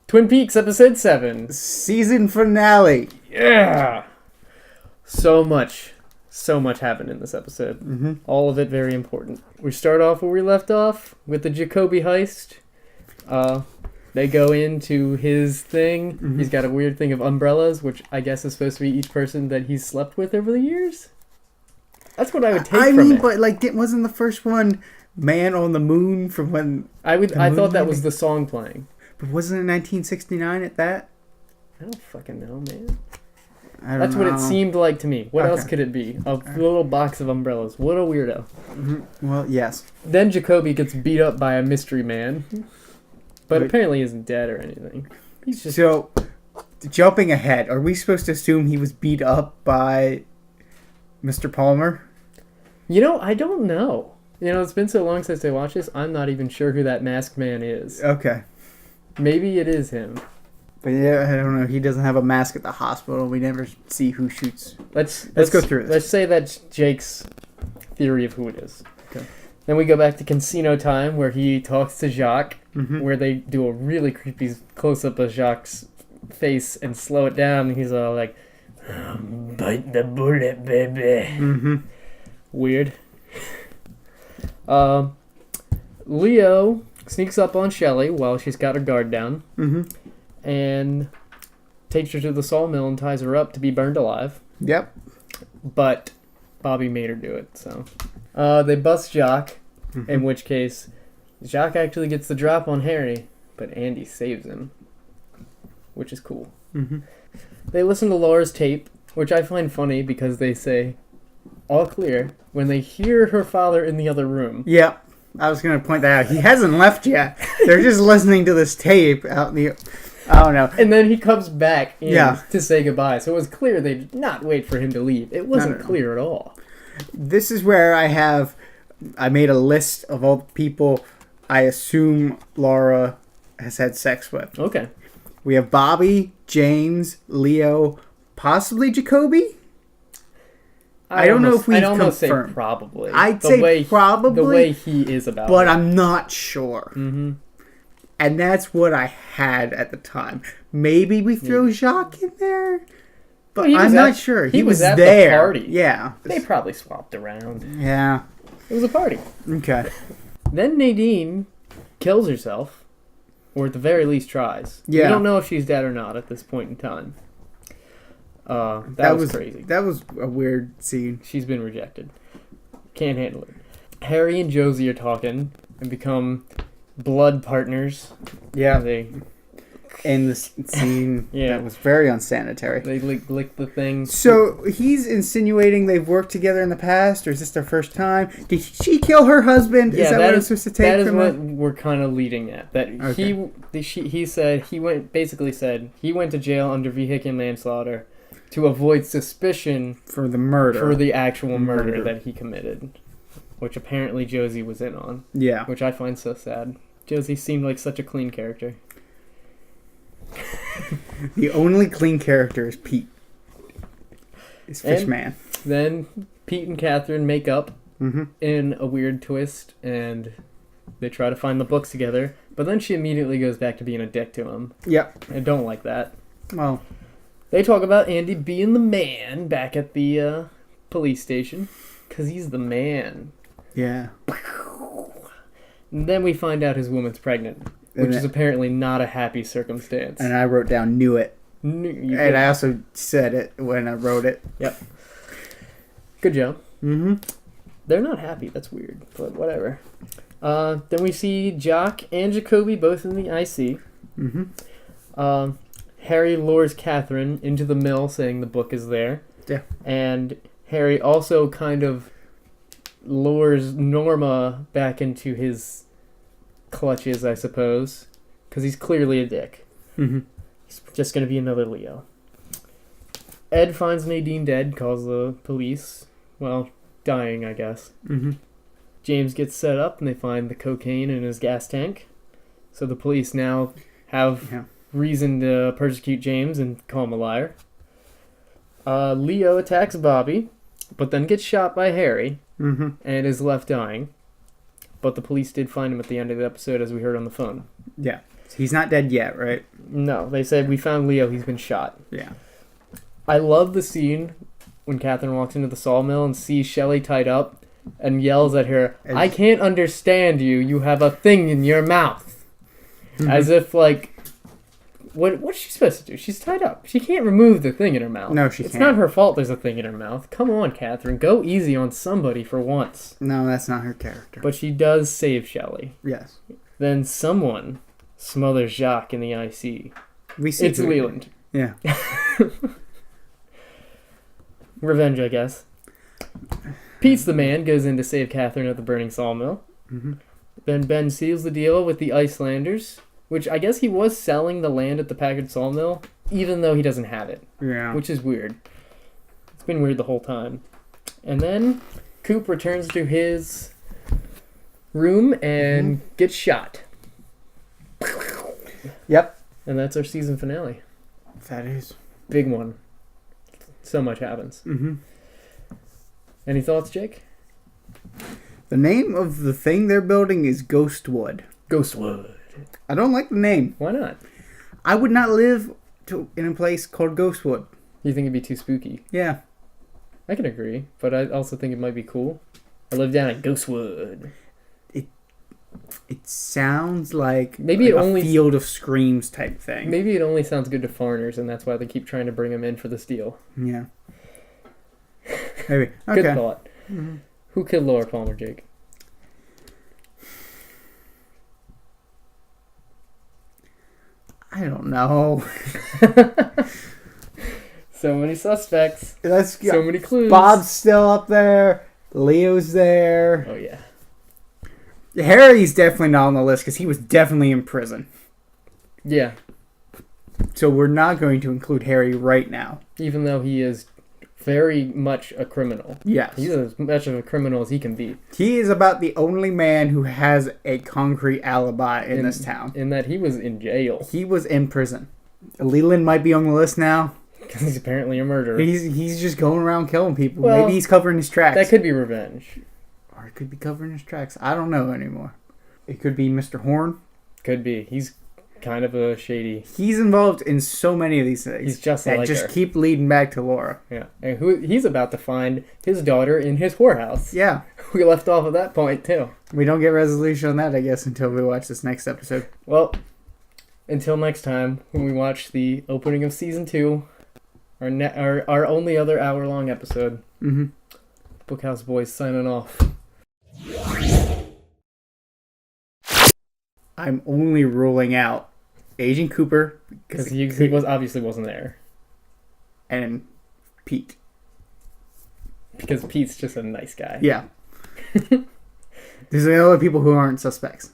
Twin Peaks episode 7. Season finale. Yeah. So much happened in this episode. Mm-hmm. All of it very important. We start off where we left off with the Jacoby heist. They go into his thing. Mm-hmm. He's got a weird thing of umbrellas, which I guess is supposed to be each person that he's slept with over the years. That's what I would take from it. But like, wasn't the first one "Man on the Moon" from when? I thought that was the song playing. But wasn't it 1969 at that? I don't fucking know, man. That's what it seemed like to me. What Okay. else could it be? A little box of umbrellas. What a weirdo. Mm-hmm. Well, yes. Then Jacoby gets beat up by a mystery man. But Wait. apparently isn't dead or anything. He's just... So, jumping ahead, are we supposed to assume he was beat up by Mr. Palmer? You know, I don't know. You know, it's been so long since I watched this, I'm not even sure who that masked man is. Okay. Maybe it is him. But yeah, I don't know. He doesn't have a mask at the hospital. We never see who shoots. Let's go through this. Let's say that's Jake's theory of who it is. Okay. Then we go back to Casino Time, where he talks to Jacques, Mm-hmm. where they do a really creepy close-up of Jacques' face and slow it down, and he's all like, "Bite the bullet, baby." Mm-hmm. Weird. Leo sneaks up on Shelley while she's got her guard down, Mm-hmm. and takes her to the sawmill and ties her up to be burned alive. Yep. But Bobby made her do it, so. They bust Jacques, Mm-hmm. in which case Jacques actually gets the drop on Harry, but Andy saves him, which is cool. Mm-hmm. They listen to Laura's tape, which I find funny because they say, all clear, when they hear her father in the other room. Yep. I was going to point that out. He hasn't left yet. They're just listening to this tape out in the... I don't know. And then he comes back in Yeah. to say goodbye. So it was clear they did not wait for him to leave. It wasn't No. clear at all. This is where I made a list of all the people I assume Laura has had sex with. Okay. We have Bobby, James, Leo, possibly Jacoby. I don't know if we've I'd almost say confirmed. probably. I'd The say way- probably, The way he is about but it. I'm not sure. Mm-hmm. And that's what I had at the time. Maybe we throw Jacques in there, but Well, he was I'm not at- sure. he was at there. the party. Yeah. They probably swapped around. Yeah. It was a party. Okay. Then Nadine kills herself, or at the very least tries. Yeah. We don't know if she's dead or not at this point in time. That was crazy. That was a weird scene. She's been rejected. Can't handle it. Harry and Josie are talking and become blood partners. Yeah. They In this scene, Yeah. that was very unsanitary. lick the thing. So he's insinuating they've worked together in the past, or is this their first time? Did she kill her husband? Yeah, is that what I'm supposed to take that is from what it? we're kind of leading at. That Okay. he said he went to jail under vehicular manslaughter to avoid suspicion For the murder. for the actual murder Murder. that he committed, which apparently Josie was in on, Yeah. which I find so sad. Josie seemed like such a clean character. The only clean character is Pete. Is And- Fishman. Then Pete and Catherine make up Mm-hmm. in a weird twist, and they try to find the books together, but then she immediately goes back to being a dick to him. Yep. I don't like that. Well, They talk about Andy being the man back at the police station, because he's the man. yeah. And then we find out his woman's pregnant, which is apparently not a happy circumstance. And I wrote down "knew it," You and did. I also said it when I wrote it. Yep. Good job. Mm-hmm. They're not happy. That's weird, but whatever. Then we see Jock and Jacoby both in the IC. Mm-hmm. Harry lures Catherine into the mill, saying the book is there. Yeah. And Harry also kind of lures Norma back into his clutches, I suppose, because he's clearly a dick. Mm-hmm. He's just going to be another Leo. Ed finds Nadine dead, calls the police. Well, dying, I guess. Mm-hmm. James gets set up, and they find the cocaine in his gas tank. So the police now have reason to persecute James and call him a liar. Leo attacks Bobby, but then gets shot by Harry Mm-hmm. and is left dying. But the police did find him at the end of the episode, as we heard on the phone. Yeah. He's not dead yet, right? No, they said, we found Leo, he's been shot. Yeah. I love the scene when Catherine walks into the sawmill and sees Shelley tied up and yells at her, I can't understand you, you have a thing in your mouth. Mm-hmm. As if, like, what's she supposed to do? She's tied up. She can't remove the thing in her mouth. No, she It's can't. not her fault there's a thing in her mouth. Come on, Catherine, go easy on somebody for once. No, that's not her character. But she does save Shelley. Yes. Then someone smothers Jacques in the IC. We see It's who- Leland. Yeah. Revenge, I guess. Pete's the man goes in to save Catherine at the burning sawmill. Mm-hmm. Then Ben seals the deal with the Icelanders, which I guess he was selling the land at the Packard sawmill, even though he doesn't have it, Yeah. which is weird. It's been weird the whole time. And then Coop returns to his room and gets shot. Yep. And that's our season finale. That is. Big one. So much happens. Mm-hmm. Any thoughts, Jake? The name of the thing they're building is Ghostwood. Ghostwood. I don't like the name. Why not? I would not live in a place called Ghostwood. You think it'd be too spooky? Yeah. I can agree, but I also think it might be cool. I live down in Ghostwood. It sounds like Maybe like it only- a Field of Screams type thing. Maybe it only sounds good to foreigners, and that's why they keep trying to bring him in for this deal. Yeah. Maybe. Okay. Good thought. Mhm. Who killed Laura Palmer, Jake? I don't know. So many suspects. Let's So many clues. Bob's still up there. Leo's there. Oh, yeah. Harry's definitely not on the list because he was definitely in prison. Yeah. So we're not going to include Harry right now. Even though he is very much a criminal. Yes. He's as much of a criminal as he can be. He is about the only man who has a concrete alibi in this town. In that he was in jail. He was in prison. Leland might be on the list now. Because he's apparently a murderer. He's just going around killing people. Well, Maybe he's covering his tracks. That could be revenge. Or it could be covering his tracks. I don't know anymore. It could be Mr. Horn. Could be. He's kind of a shady. He's involved in so many of these things. He's just that like just her. keep leading back to Laura. Yeah. And he's about to find his daughter in his whorehouse. Yeah. We left off at that point, too. We don't get resolution on that, I guess, until we watch this next episode. Well, until next time, when we watch the opening of Season 2, our only other hour-long episode, Mm-hmm. Bookhouse Boys signing off. I'm only ruling out Agent Cooper Because he obviously wasn't there. and Pete. Because Pete's just a nice guy. Yeah. These are the other people who aren't suspects.